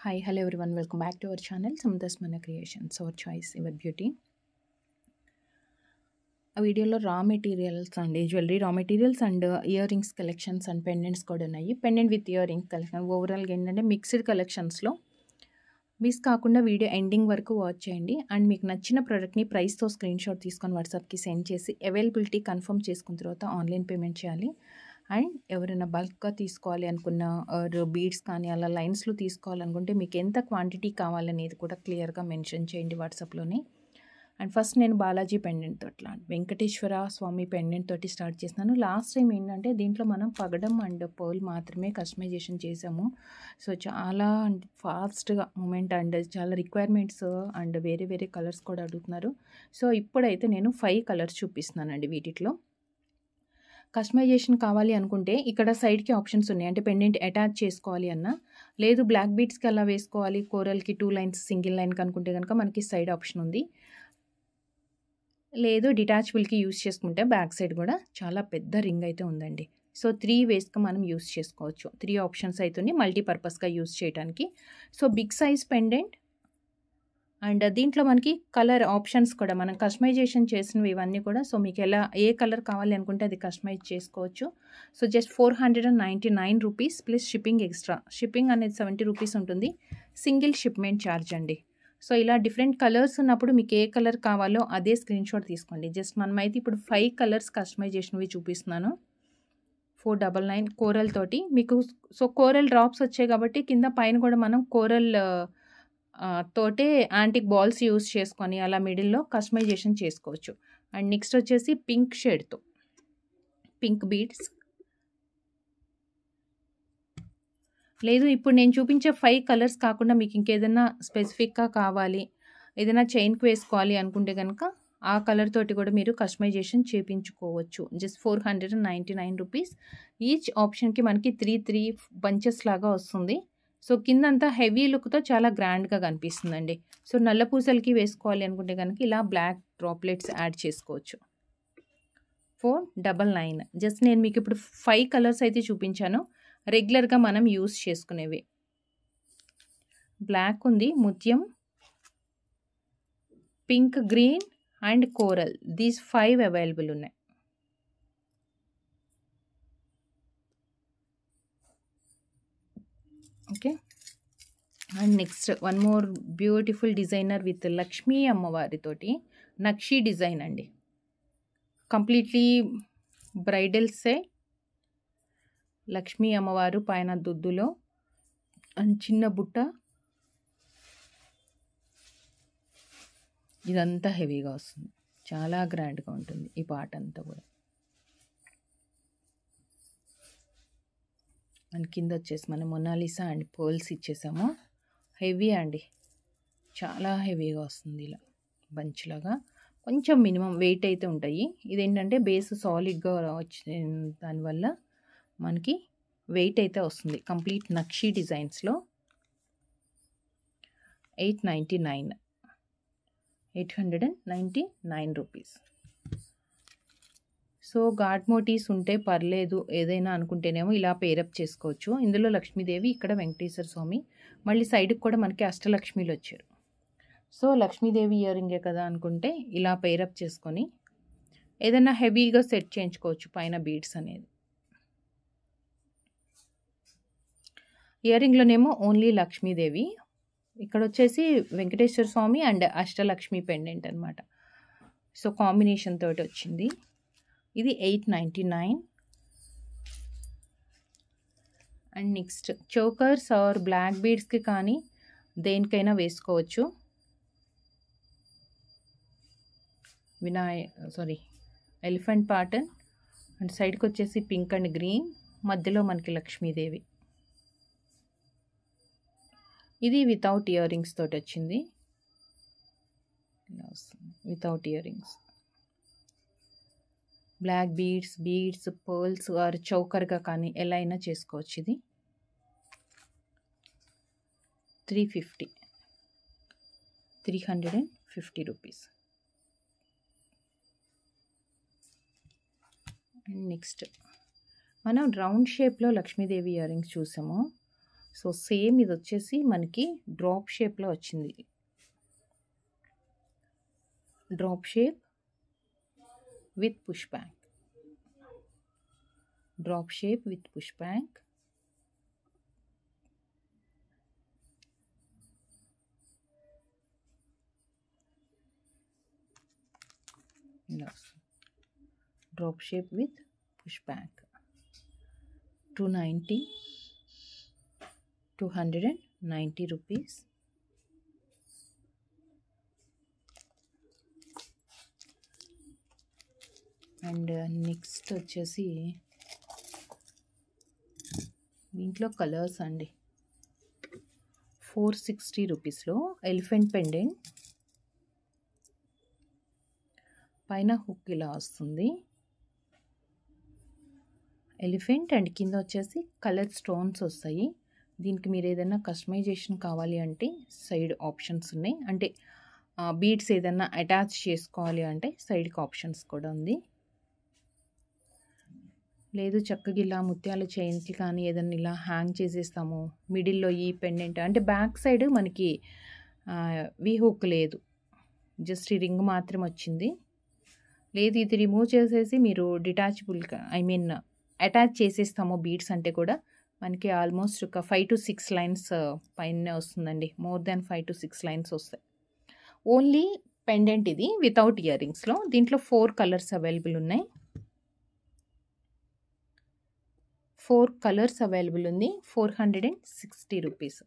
Hi, hello everyone. Welcome back to our channel, Samantha's Mana Creations. Our choice, our beauty. ఆ వీడియోలో రా materials అండి, jewellery రా materials and ear rings collections and pendants కూడా ఉన్నాయి. Pendant with ear ring collection ఓవరాల్గా ఏంటంటే mixed కలెక్షన్స్లో మిస్ కాకుండా వీడియో ఎండింగ్ వరకు వాచ్ చేయండి. అండ్ మీకు నచ్చిన ప్రోడక్ట్ని ప్రైస్తో స్క్రీన్ షాట్ తీసుకొని వాట్సాప్కి సెండ్ చేసి అవైలబిలిటీ కన్ఫర్మ్ చేసుకున్న తర్వాత ఆన్లైన్ పేమెంట్ చేయాలి. అండ్ ఎవరైనా బల్క్గా తీసుకోవాలి అనుకున్న బీడ్స్ కానీ అలా లైన్స్లో తీసుకోవాలనుకుంటే మీకు ఎంత క్వాంటిటీ కావాలనేది కూడా క్లియర్గా మెన్షన్ చేయండి వాట్సాప్లోనే. అండ్ ఫస్ట్ నేను బాలాజీ పెండెంట్ తోటి వెంకటేశ్వర స్వామి పెండెంట్ తోటి స్టార్ట్ చేస్తున్నాను. లాస్ట్ టైం ఏంటంటే దీంట్లో మనం పగడం అండ్ పర్ల్ మాత్రమే కస్టమైజేషన్ చేసాము. సో చాలా ఫాస్ట్గా మూమెంట్ అండ్ చాలా రిక్వైర్మెంట్స్ అండ్ వేరే వేరే కలర్స్ కూడా అడుగుతున్నారు. సో ఇప్పుడైతే నేను 5 కలర్స్ చూపిస్తున్నానండి. వీటిలో కస్టమైజేషన్ కావాలి అనుకుంటే ఇక్కడ సైడ్కి ఆప్షన్స్ ఉన్నాయి. అంటే పెండెంట్ అటాచ్ చేసుకోవాలి అన్నా, లేదు బ్లాక్ బీడ్స్కి అలా వేసుకోవాలి, కోరల్కి 2 లైన్స్ సింగిల్ లైన్కి అనుకుంటే కనుక మనకి సైడ్ ఆప్షన్ ఉంది. లేదు డిటాచబుల్కి యూస్ చేసుకుంటే బ్యాక్ సైడ్ కూడా చాలా పెద్ద రింగ్ అయితే ఉందండి. సో 3 వేస్గా మనం యూస్ చేసుకోవచ్చు. 3 ఆప్షన్స్ అవుతుంది మల్టీపర్పస్గా యూస్ చేయడానికి. So big size pendant and దీంట్లో మనకి కలర్ ఆప్షన్స్ కూడా మనం కస్టమైజేషన్ చేసినవి ఇవన్నీ కూడా. సో మీకు ఏ కలర్ కావాలి అనుకుంటే అది కస్టమైజ్ చేసుకోవచ్చు. So just 499 rupees plus shipping extra. Shipping అనేది 70 రూపీస్ ఉంటుంది, సింగిల్ షిప్మెంట్ ఛార్జ్ అండి. సో ఇలా డిఫరెంట్ కలర్స్ ఉన్నప్పుడు మీకు ఏ కలర్ కావాలో అదే స్క్రీన్ షాట్ తీసుకోండి. జస్ట్ మనమైతే ఇప్పుడు 5 కలర్స్ కస్టమైజేషన్వి చూపిస్తున్నాను. 499 కోరల్ తోటి మీకు. సో కోరల్ డ్రాప్స్ వచ్చాయి కాబట్టి కింద పైన కూడా మనం కోరల్ తోటే యాంటిక్ బాల్స్ యూస్ చేసుకొని అలా మిడిల్లో కస్టమైజేషన్ చేసుకోవచ్చు. అండ్ నెక్స్ట్ వచ్చేసి పింక్ షేడ్తో పింక్ బీడ్స్. లేదు ఇప్పుడు నేను చూపించే 5 కలర్స్ కాకుండా మీకు ఇంకేదైనా స్పెసిఫిక్గా కావాలి, ఏదైనా చైన్కి వేసుకోవాలి అనుకుంటే కనుక ఆ కలర్ తోటి కూడా మీరు కస్టమైజేషన్ చేయించుకోవచ్చు. Just 499 rupees. ఈచ్ ఆప్షన్కి మనకి 3 బంచెస్ లాగా వస్తుంది. సో కిందంతా హెవీ లుక్తో చాలా గ్రాండ్గా కనిపిస్తుందండి. సో నల్ల పూసలకి వేసుకోవాలి అనుకుంటే కనుక ఇలా బ్లాక్ డ్రాప్లెట్స్ యాడ్ చేసుకోవచ్చు. 499. జస్ట్ నేను మీకు ఇప్పుడు 5 కలర్స్ అయితే చూపించాను, రెగ్యులర్గా మనం యూస్ చేసుకునేవి. బ్లాక్ ఉంది, ముత్యం, pink, green and coral. These 5 available ఉన్నాయి. Okay. And next one more beautiful designer with Lakshmi అమ్మవారితోటి నక్షి డిజైన్ అండి. కంప్లీట్లీ బ్రైడల్సే. లక్ష్మీ అమ్మవారు పైన దుద్దులో అండ్ చిన్న బుట్ట. ఇదంతా హెవీగా వస్తుంది, చాలా గ్రాండ్గా ఉంటుంది ఈ పార్ట్ అంతా కూడా. అండ్ కింద వచ్చేసి మనం మొనాలిసా అండ్ పర్ల్స్ ఇచ్చేసాము. హెవీ అండి, చాలా హెవీగా వస్తుంది ఇలా బంచ్ లాగా. కొంచెం మినిమం వెయిట్ అయితే ఉంటాయి. ఇదేంటంటే బేస్ సాలిడ్గా వచ్చే దానివల్ల మనకి వెయిట్ అయితే వస్తుంది. కంప్లీట్ నక్షి డిజైన్స్లో 899 రూపీస్. సో గాడ్ మోటీస్ ఉంటే పర్లేదు ఏదైనా అనుకుంటేనేమో ఇలా పేరప్ చేసుకోవచ్చు. ఇందులో లక్ష్మీదేవి, ఇక్కడ వెంకటేశ్వర స్వామి, మళ్ళీ సైడ్కి కూడా మనకి అష్టలక్ష్మిలు వచ్చారు. సో లక్ష్మీదేవి ఇయర్ రింగే కదా అనుకుంటే ఇలా పేరప్ చేసుకొని ఏదైనా హెవీగా సెట్ చేయించుకోవచ్చు పైన బీడ్స్ అనేది. ఇయర్ రింగ్లోనేమో ఓన్లీ లక్ష్మీదేవి, ఇక్కడ వచ్చేసి వెంకటేశ్వర స్వామి అండ్ అష్టలక్ష్మి పెండెంట్ అనమాట. సో కాంబినేషన్ తోటి వచ్చింది. ఇది 899. And next chokers or black బీడ్స్కి కానీ దేనికైనా వేసుకోవచ్చు. ఎలిఫెంట్ ప్యాటర్న్ అండ్ సైడ్కి వచ్చేసి పింక్ అండ్ గ్రీన్, మధ్యలో మనకి లక్ష్మీదేవి. ఇది వితౌట్ ఇయర్ రింగ్స్ తోటి వచ్చింది, without ear rings. Black beads pearls or చౌకర్గా కానీ ఎలా అయినా చేసుకోవచ్చు. ఇది 350 రూపీస్. అండ్ నెక్స్ట్ మనం రౌండ్ షేప్లో లక్ష్మీదేవి ఇయర్ రింగ్స్ చూసాము. సో సేమ్ ఇది వచ్చేసి మనకి డ్రాప్ షేప్లో వచ్చింది. Drop shape with push back, drop shape with push back. Drop shape with push back 290 rupees. And next వచ్చేసి దీంట్లో కలర్స్ అండి. 460 రూపీస్లో ఎలిఫెంట్ పెండెంట్, పైన హుక్ ఇలా వస్తుంది ఎలిఫెంట్, అండ్ కింద వచ్చేసి కలర్ స్టోన్స్ వస్తాయి. దీనికి మీరు ఏదైనా కస్టమైజేషన్ కావాలి అంటే సైడ్ ఆప్షన్స్ ఉన్నాయి, అంటే బీడ్స్ ఏదైనా అటాచ్ చేసుకోవాలి అంటే సైడ్కి ఆప్షన్స్ కూడా ఉంది. లేదు చక్కగా ఇలా ముత్యాల చైన్కి కానీ ఏదైనా ఇలా హ్యాంగ్ చేసేస్తాము, మిడిల్లో ఈ పెండెంట్ అంటే బ్యాక్ సైడ్ మనకి వీ హుక్ లేదు, జస్ట్ ఈ రింగ్ మాత్రం వచ్చింది. లేదు ఇది రిమూవ్ చేసేసి మీరు డిటాచబుల్ అటాచ్ చేసేస్తాము బీడ్స్ అంటే కూడా మనకి ఆల్మోస్ట్ ఒక 5 to 6 లైన్స్ పైన వస్తుందండి. మోర్ దాన్ 5 to 6 లైన్స్ వస్తాయి. ఓన్లీ పెండెంట్ ఇది వితౌట్ ఇయర్ రింగ్స్లో. దీంట్లో 4 కలర్స్ అవైలబుల్ ఉన్నాయి. 4 కలర్స్ అవైలబుల్ ఉంది. 460 rupees.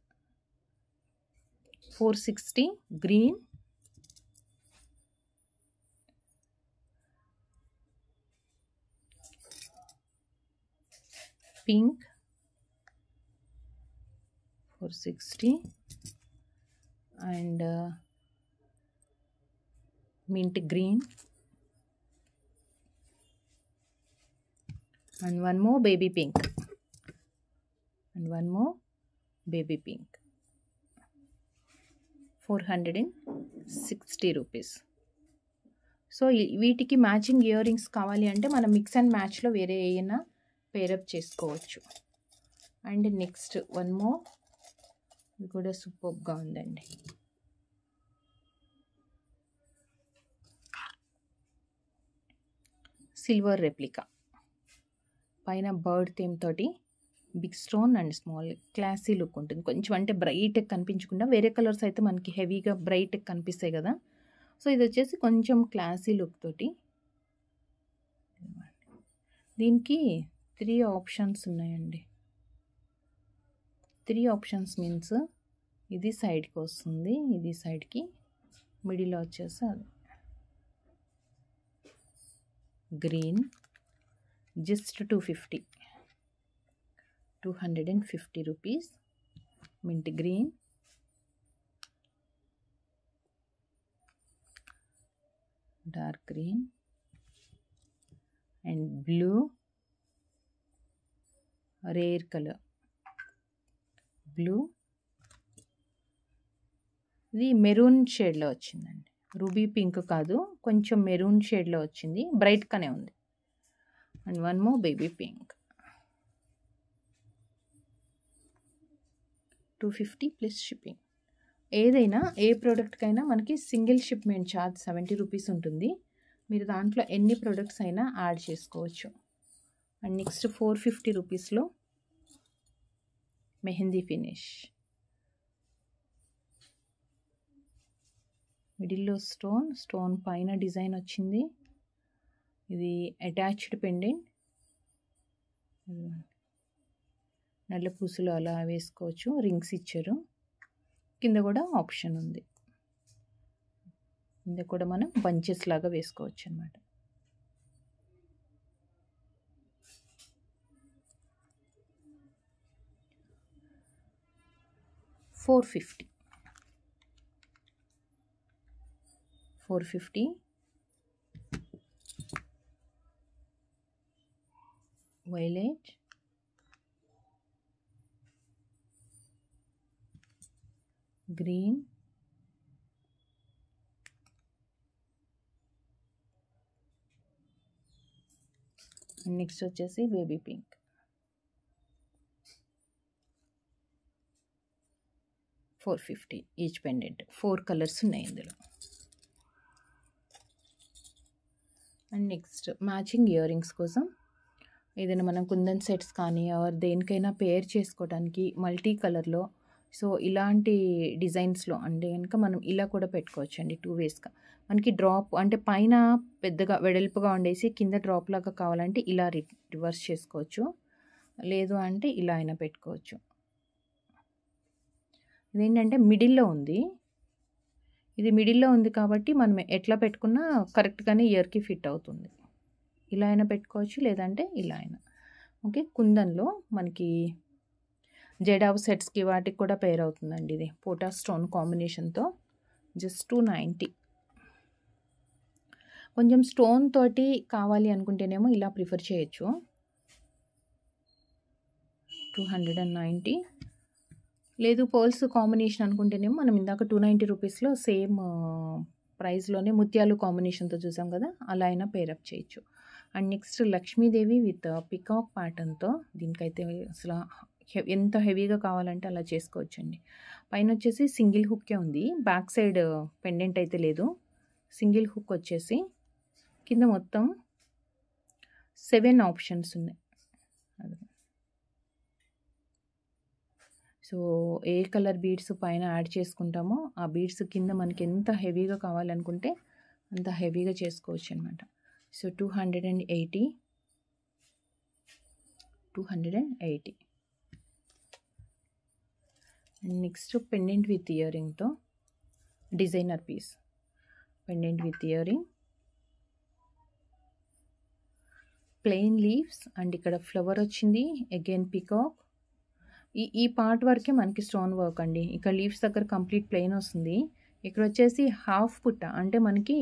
460 green, pink 460 and mint green and one more baby pink and one more baby pink. 460 rupees. So వీటికి matching ear rings కావాలి అంటే మనం mix and మ్యాచ్లో వేరే ఏమైనా పేరప్ చేసుకోవచ్చు. అండ్ నెక్స్ట్ వన్ మోర్, ఇది కూడా సూపర్గా ఉందండి. సిల్వర్ రెప్లికా, పైన బర్డ్ థీమ్ తోటి big stone and small, classy look ఉంటుంది. కొంచెం అంటే బ్రైట్ కనిపించకుండా, వేరే కలర్స్ అయితే మనకి హెవీగా బ్రైట్ కనిపిస్తాయి కదా, సో ఇది వచ్చేసి కొంచెం క్లాసీ లుక్ తోటి. దీనికి 3 ఆప్షన్స్ ఉన్నాయండి. 3 ఆప్షన్స్ మీన్స్ ఇది సైడ్కి వస్తుంది, ఇది సైడ్కి, మిడిల్లో వచ్చేసి అది green, just 250 rupees. Mint green, dark green and blue, rare colour blue. ఇది మెరూన్ షేడ్లో వచ్చిందండి, రూబీ పింక్ కాదు, కొంచెం మెరూన్ షేడ్లో వచ్చింది, బ్రైట్గానే ఉంది. And one more baby pink. 250 plus shipping. ఏదైనా ఏ ప్రోడక్ట్కైనా మనకి సింగిల్ షిప్మెంట్ ఛార్జ్ 70 రూపీస్ ఉంటుంది. మీరు దాంట్లో ఎన్ని ప్రోడక్ట్స్ అయినా యాడ్ చేసుకోవచ్చు. అండ్ నెక్స్ట్ 450 రూపీస్లో మెహందీ ఫినిష్, మిడిల్లో స్టోన్ పైన డిజైన్ వచ్చింది. ఇది అటాచ్డ్ పెండెంట్, నల్ల పూసలు అలా వేసుకోవచ్చు, రింగ్స్ ఇచ్చారు. కింద కూడా ఆప్షన్ ఉంది, కింద కూడా మనం బంచెస్ లాగా వేసుకోవచ్చు అన్నమాట. 450 వైలెట్, గ్రీన్, నెక్స్ట్ వచ్చేసి baby pink. 450 each pendant. 4 colours ఉన్నాయి ఇందులో. And next matching ear rings కోసం ఏదైనా మనం కుందన్ సెట్స్ కానీ ఆర్ దేనికైనా పేర్ చేసుకోవడానికి మల్టీ కలర్లో, సో ఇలాంటి డిజైన్స్లో అంటే కనుక మనం ఇలా కూడా పెట్టుకోవచ్చు అండి. 2 వేస్గా మనకి డ్రాప్ అంటే పైన పెద్దగా వెడల్పుగా ఉండేసి కింద డ్రాప్ లాగా కావాలంటే ఇలా రివర్స్ చేసుకోవచ్చు, లేదు అంటే ఇలా అయినా పెట్టుకోవచ్చు. ఇదేంటంటే మిడిల్లో ఉంది, ఇది మిడిల్లో ఉంది కాబట్టి మనం ఎట్లా పెట్టుకున్నా కరెక్ట్గానే ఇయర్కి ఫిట్ అవుతుంది. ఇలా అయినా పెట్టుకోవచ్చు, లేదంటే ఇలా అయినా. ఓకే, కుందన్లో మనకి జెడావ్ సెట్స్కి వాటికి కూడా పేర్ అవుతుందండి. ఇది పోటా స్టోన్ కాంబినేషన్తో జస్ట్ 290. కొంచెం స్టోన్ తోటి కావాలి అనుకుంటేనేమో ఇలా ప్రిఫర్ చేయొచ్చు. 290. లేదు పర్ల్స్ కాంబినేషన్ అనుకుంటేనేమో మనం ఇందాక 290 రూపీస్లో సేమ్ ప్రైస్లోనే ముత్యాలు కాంబినేషన్తో చూసాం కదా, అలా అయినా పేరప్ చేయొచ్చు. And next Lakshmidevi with peacock ప్యాటర్న్తో, దీనికైతే అసలు ఎంత హెవీగా కావాలంటే అలా చేసుకోవచ్చండి. పైన వచ్చేసి సింగిల్ హుక్కే ఉంది, బ్యాక్ సైడ్ పెండెంట్ అయితే లేదు. సింగిల్ హుక్ వచ్చేసి కింద మొత్తం 7 ఆప్షన్స్ ఉన్నాయి. సో ఏ కలర్ బీడ్స్ పైన యాడ్ చేసుకుంటామో ఆ బీడ్స్ కింద మనకి ఎంత హెవీగా కావాలనుకుంటే అంత హెవీగా చేసుకోవచ్చు అనమాట. So 280. And next pendant with ear రింగ్తో designer piece. Pendant with ear ring, plain leaves and ఇక్కడ ఫ్లవర్ వచ్చింది, అగైన్ పికాక్. ఈ పార్ట్ వరకే మనకి స్టోన్ వర్క్ అండి. ఇక్కడ లీవ్స్ దగ్గర కంప్లీట్ ప్లెయిన్ వస్తుంది. ఇక్కడ వచ్చేసి హాఫ్ బుట్ట అంటే మనకి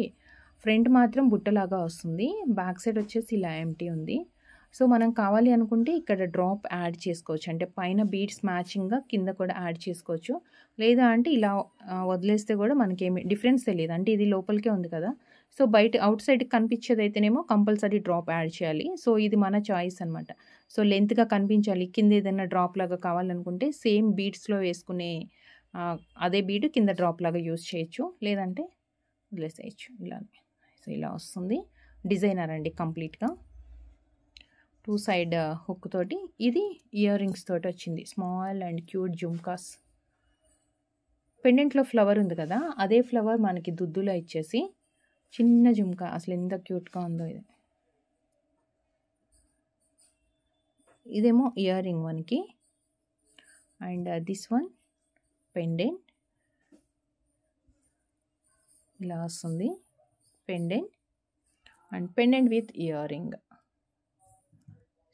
ఫ్రంట్ మాత్రం బుట్టలాగా వస్తుంది, బ్యాక్ సైడ్ వచ్చేసి ఇలా ఎంటీ ఉంది. సో మనం కావాలి అనుకుంటే ఇక్కడ డ్రాప్ యాడ్ చేసుకోవచ్చు, అంటే పైన బీడ్స్ మ్యాచింగ్గా కింద కూడా యాడ్ చేసుకోవచ్చు. లేదా అంటే ఇలా వదిలేస్తే కూడా మనకి ఏమి డిఫరెన్స్ తెలియదు, అంటే ఇది లోపలికే ఉంది కదా. సో బయట అవుట్ సైడ్కి కనిపించేది అయితేనేమో కంపల్సరీ డ్రాప్ యాడ్ చేయాలి. సో ఇది మన చాయిస్ అనమాట. సో లెంత్గా కనిపించాలి, కింద ఏదైనా డ్రాప్ లాగా కావాలనుకుంటే సేమ్ బీడ్స్లో వేసుకునే అదే బీడ్ కింద డ్రాప్ లాగా యూజ్ చేయొచ్చు, లేదంటే వదిలేసేయచ్చు ఇలానే. సో ఇలా వస్తుంది, డిజైనర్ అండి కంప్లీట్గా. 2 సైడ్ హుక్ తోటి, ఇది ఇయర్ రింగ్స్ తోటి వచ్చింది, స్మాల్ అండ్ క్యూట్ జుమ్కాస్. పెండెంట్లో ఫ్లవర్ ఉంది కదా, అదే ఫ్లవర్ మనకి దుద్దులో ఇచ్చేసి చిన్న జుమ్కా, అసలు ఎంత క్యూట్గా ఉందో ఇది. ఇదేమో ఇయర్ రింగ్ మనకి, అండ్ దిస్ వన్ పెండెంట్ ఇలా వస్తుంది, pendant and pendant with ear ring.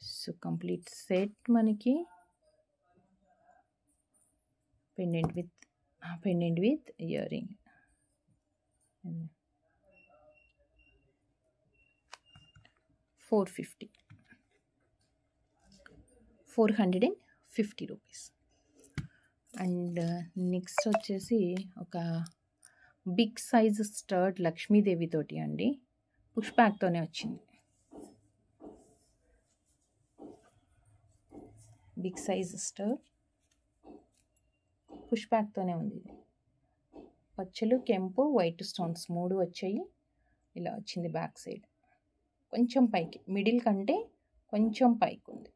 So complete set మనకి pendant with ear ring. 450 rupees. And next వచ్చేసి ఒక బిగ్ సైజ్ స్టర్డ్ లక్ష్మీదేవి తోటి అండి, పుష్ బ్యాక్తోనే వచ్చింది. బిగ్ సైజ్ స్టర్డ్ పుష్ బ్యాక్తోనే ఉంది. పచ్చలు, కెంపు, వైట్ స్టోన్స్ 3 వచ్చాయి. ఇలా వచ్చింది బ్యాక్ సైడ్, కొంచెం పైకి, మిడిల్ కంటే కొంచెం పైకి ఉంది.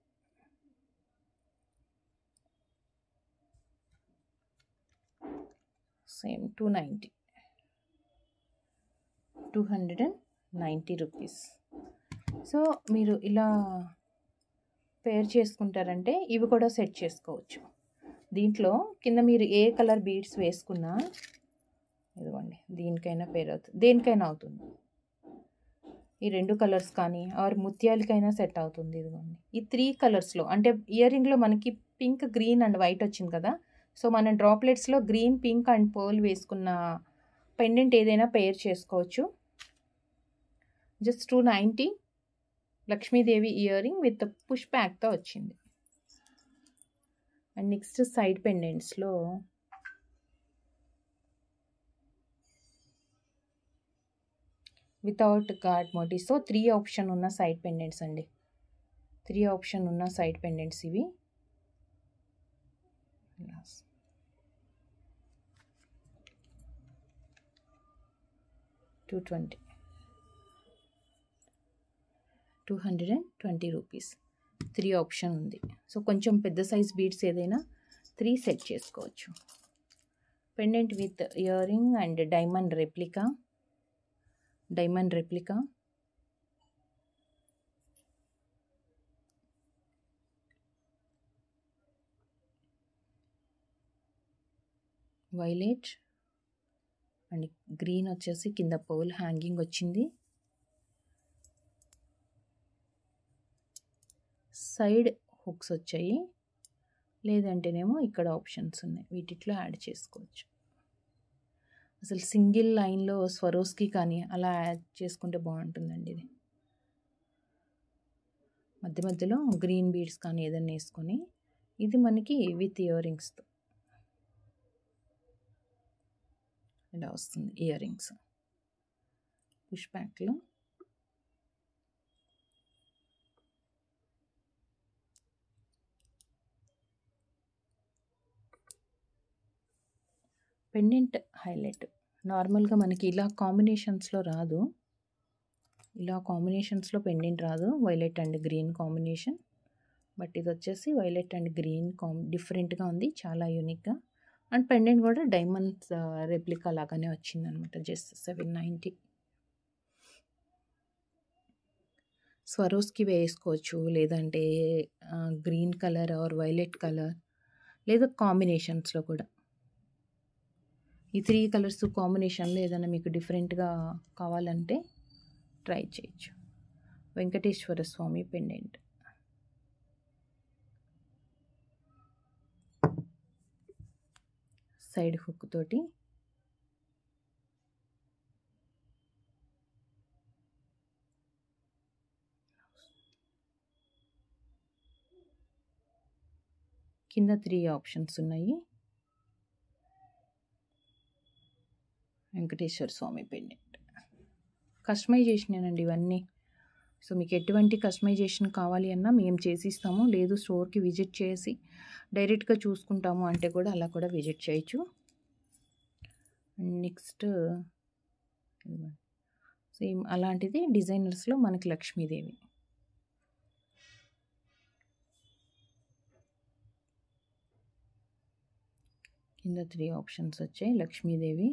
Same 290 rupees. సో మీరు ఇలా పేర్ చేసుకుంటారంటే ఇవి కూడా సెట్ చేసుకోవచ్చు. దీంట్లో కింద మీరు ఏ కలర్ బీడ్స్ వేసుకున్నా ఇదిగోండి, దీనికైనా పేర్ అవుతుంది, దేనికైనా అవుతుంది. ఈ 2 కలర్స్ కానీ ఆర్ ముత్యాలకైనా సెట్ అవుతుంది. ఇదిగోండి ఈ 3 కలర్స్లో, అంటే ఇయర్ రింగ్లో మనకి పింక్, గ్రీన్ అండ్ వైట్ వచ్చింది కదా. సో మనం డ్రాప్లెట్స్లో గ్రీన్, పింక్ అండ్ పర్ల్ వేసుకున్న పెండెంట్ ఏదైనా పేర్ చేసుకోవచ్చు. Just 290 Lakshmidevi ear ring with push బ్యాక్తో వచ్చింది. అండ్ నెక్స్ట్ సైడ్ పెండెంట్స్లో without god motive. So 3 option ఉన్న సైడ్ పెండెంట్స్ అండి, 3 ఆప్షన్ ఉన్న సైడ్ పెండెంట్స్ ఇవి. 220 220 రూపీస్. 3 ఆప్షన్ ఉంది. సో కొంచెం పెద్ద సైజ్ బీడ్స్ ఏదైనా 3 సెట్ చేసుకోవచ్చు. Pendant with ear ring and diamond replica. Violet and green వచ్చేసి కింద పర్ల్ హ్యాంగింగ్ వచ్చింది. సైడ్ హుక్స్ వచ్చాయి, లేదంటేనేమో ఇక్కడ ఆప్షన్స్ ఉన్నాయి, వీటిలో యాడ్ చేసుకోవచ్చు. అసలు సింగిల్ లైన్లో స్వరోస్కి కానీ అలా యాడ్ చేసుకుంటే బాగుంటుందండి. ఇది మధ్య మధ్యలో గ్రీన్ బీడ్స్ కానీ ఏదైనా వేసుకొని, ఇది మనకి విత్ ఇయర్ రింగ్స్తో ఇలా వస్తుంది. ఇయర్ రింగ్స్ పుష్ బ్యాక్లో పెండెంట్ హైలైట్. నార్మల్గా మనకి ఇలా కాంబినేషన్స్లో రాదు, ఇలా కాంబినేషన్స్లో పెండెంట్ రాదు, violet and green combination. But ఇది వచ్చేసి వైలెట్ అండ్ గ్రీన్ డిఫరెంట్గా ఉంది, చాలా యూనిక్గా. అండ్ పెండెంట్ కూడా డైమండ్స్ రెప్లికా లాగానే వచ్చిందనమాట. జస్ట్ 790. స్వరోస్కి వేసుకోవచ్చు, లేదంటే green colour or violet colour, లేదా కాంబినేషన్స్లో కూడా. ఈ 3 కలర్స్ కాంబినేషన్లో ఏదైనా మీకు డిఫరెంట్గా కావాలంటే ట్రై చేయొచ్చు. వెంకటేశ్వర స్వామి పెండెంట్. సైడ్ హుక్ తోటి కింద 3 ఆప్షన్స్ ఉన్నాయి. వెంకటేశ్వర స్వామి పెండెంట్ కస్టమైజేషన్ అండి ఇవన్నీ. సో మీకు ఎటువంటి కస్టమైజేషన్ కావాలి అన్నా మేము చేసిస్తాము, లేదు స్టోర్కి విజిట్ చేసి డైరెక్ట్గా చూసుకుంటాము అంటే కూడా అలా కూడా విజిట్ చేయొచ్చు. నెక్స్ట్ సేమ్ అలాంటిది డిజైనర్స్లో మనకి లక్ష్మీదేవి. కింద 3 ఆప్షన్స్ వచ్చాయి. లక్ష్మీదేవి,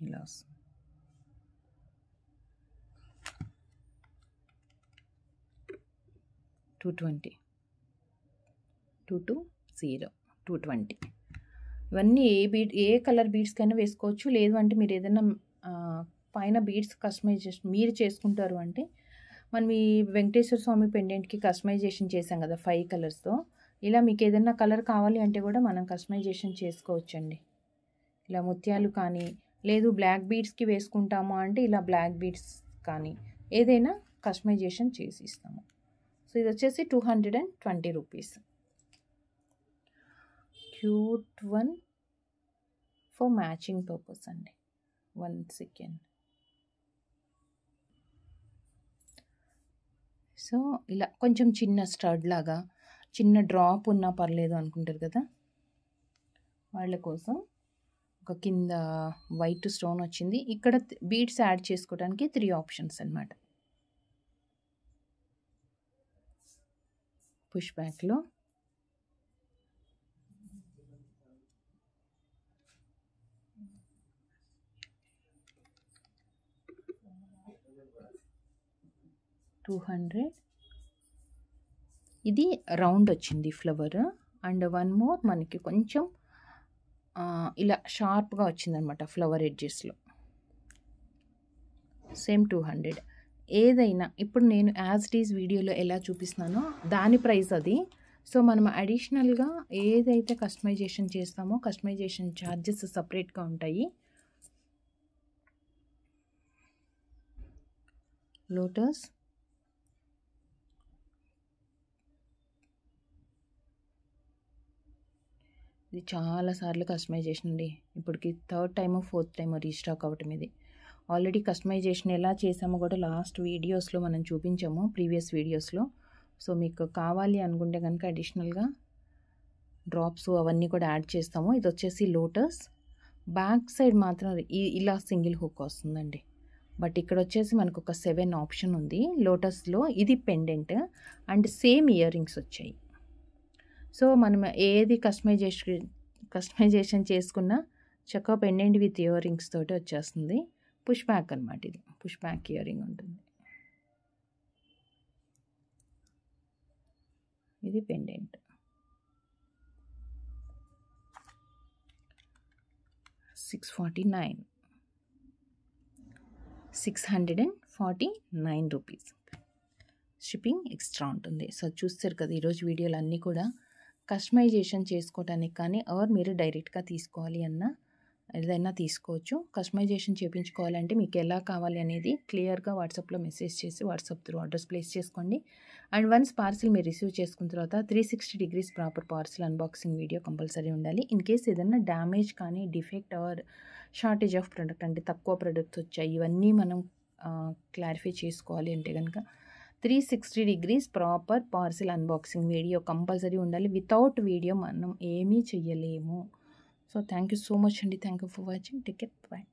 ఇలా 220 220. ఇవన్నీ ఏ కలర్ బీడ్స్కైనా వేసుకోవచ్చు. లేదు అంటే మీరు ఏదైనా పైన బీడ్స్ కస్టమైజేషన్ మీరు చేసుకుంటారు అంటే, మనం ఈ వెంకటేశ్వర స్వామి పెండెంట్కి కస్టమైజేషన్ చేసాం కదా 5 కలర్స్తో. ఇలా మీకు ఏదైనా కలర్ కావాలి అంటే కూడా మనం కస్టమైజేషన్ చేసుకోవచ్చండి. ఇలా ముత్యాలు కానీ, లేదు బ్లాక్ బీడ్స్కి వేసుకుంటాము అంటే ఇలా బ్లాక్ బీడ్స్ కానీ ఏదైనా కస్టమైజేషన్ చేసి ఇస్తాము. సో ఇది వచ్చేసి 220 rupees. Cute one for matching purpose అండి. 1 సెకండ్. సో ఇలా కొంచెం చిన్న స్టడ్ లాగా, చిన్న డ్రాప్ ఉన్నా పర్లేదు అనుకుంటారు కదా, వాళ్ళ కోసం ఒక కింద వైట్ స్టోన్ వచ్చింది. ఇక్కడ బీడ్స్ యాడ్ చేసుకోవడానికి 3 ఆప్షన్స్ అన్నమాట. పుష్ బ్యాక్లో $200. ఇది రౌండ్ వచ్చింది ఫ్లవర్. అండ్ వన్ మోర్ మనకి కొంచెం ఇలా షార్ప్గా వచ్చిందనమాట ఫ్లవర్ ఎడ్జెస్లో. సేమ్ 200. ఏదైనా ఇప్పుడు నేను యాజ్ ఇట్ ఈజ్ వీడియోలో ఎలా చూపిస్తున్నానో దాని ప్రైస్ అది. సో మనం అడిషనల్గా ఏదైతే కస్టమైజేషన్ చేస్తామో కస్టమైజేషన్ ఛార్జెస్ సపరేట్గా ఉంటాయి. లోటస్, ఇది చాలాసార్లు కస్టమైజేషన్ అండి. ఇప్పటికి 3rd టైమో 4th టైమో రీస్టాక్ అవ్వటం. ఇది ఆల్రెడీ కస్టమైజేషన్ ఎలా చేసామో కూడా లాస్ట్ వీడియోస్లో మనం చూపించాము, ప్రీవియస్ వీడియోస్లో. సో మీకు కావాలి అనుకుంటే కనుక అడిషనల్గా డ్రాప్స్ అవన్నీ కూడా యాడ్ చేస్తాము. ఇది వచ్చేసి లోటస్. బ్యాక్ సైడ్ మాత్రం ఇలా సింగిల్ హుక్ వస్తుందండి. బట్ ఇక్కడ వచ్చేసి మనకు ఒక 7 ఆప్షన్ ఉంది లోటస్లో. ఇది pendant and same ear rings వచ్చాయి. సో మనం ఏది కస్టమైజేషన్ చేసుకున్నా చక్కగా పెండెంట్ విత్ ఇయర్ రింగ్స్ తోటి వచ్చేస్తుంది. పుష్ బ్యాక్ అనమాట. ఇది పుష్ బ్యాక్ ఇయర్ రింగ్ ఉంటుంది. ఇది పెండెంట్. ₹649 షిప్పింగ్ ఎక్స్ట్రా ఉంటుంది. సో చూస్తారు కదా ఈరోజు వీడియోలు అన్నీ కూడా కస్టమైజేషన్ చేసుకోవడానికి కానీ ఆర్ మీరు డైరెక్ట్గా తీసుకోవాలి అన్నా ఏదైనా తీసుకోవచ్చు. కస్టమైజేషన్ చేయించుకోవాలంటే మీకు ఎలా కావాలి అనేది క్లియర్గా వాట్సాప్లో మెసేజ్ చేసి వాట్సాప్ త్రూ ఆర్డర్స్ ప్లేస్ చేసుకోండి. అండ్ వన్స్ పార్సిల్ మీరు రిసీవ్ చేసుకున్న తర్వాత 360 degrees proper parcel unboxing video compulsory ఉండాలి. ఇన్ కేస్ ఏదైనా డ్యామేజ్ కానీ defect or shortage of product అంటే తక్కువ ప్రొడక్ట్స్ వచ్చాయి ఇవన్నీ మనం క్లారిఫై చేసుకోవాలి అంటే కనుక 360 degrees proper parcel unboxing video compulsory ఉండాలి. వితౌట్ వీడియో మనం ఏమీ చెయ్యలేము. So thank you so much అండి. Thank you for watching. Take care. Bye.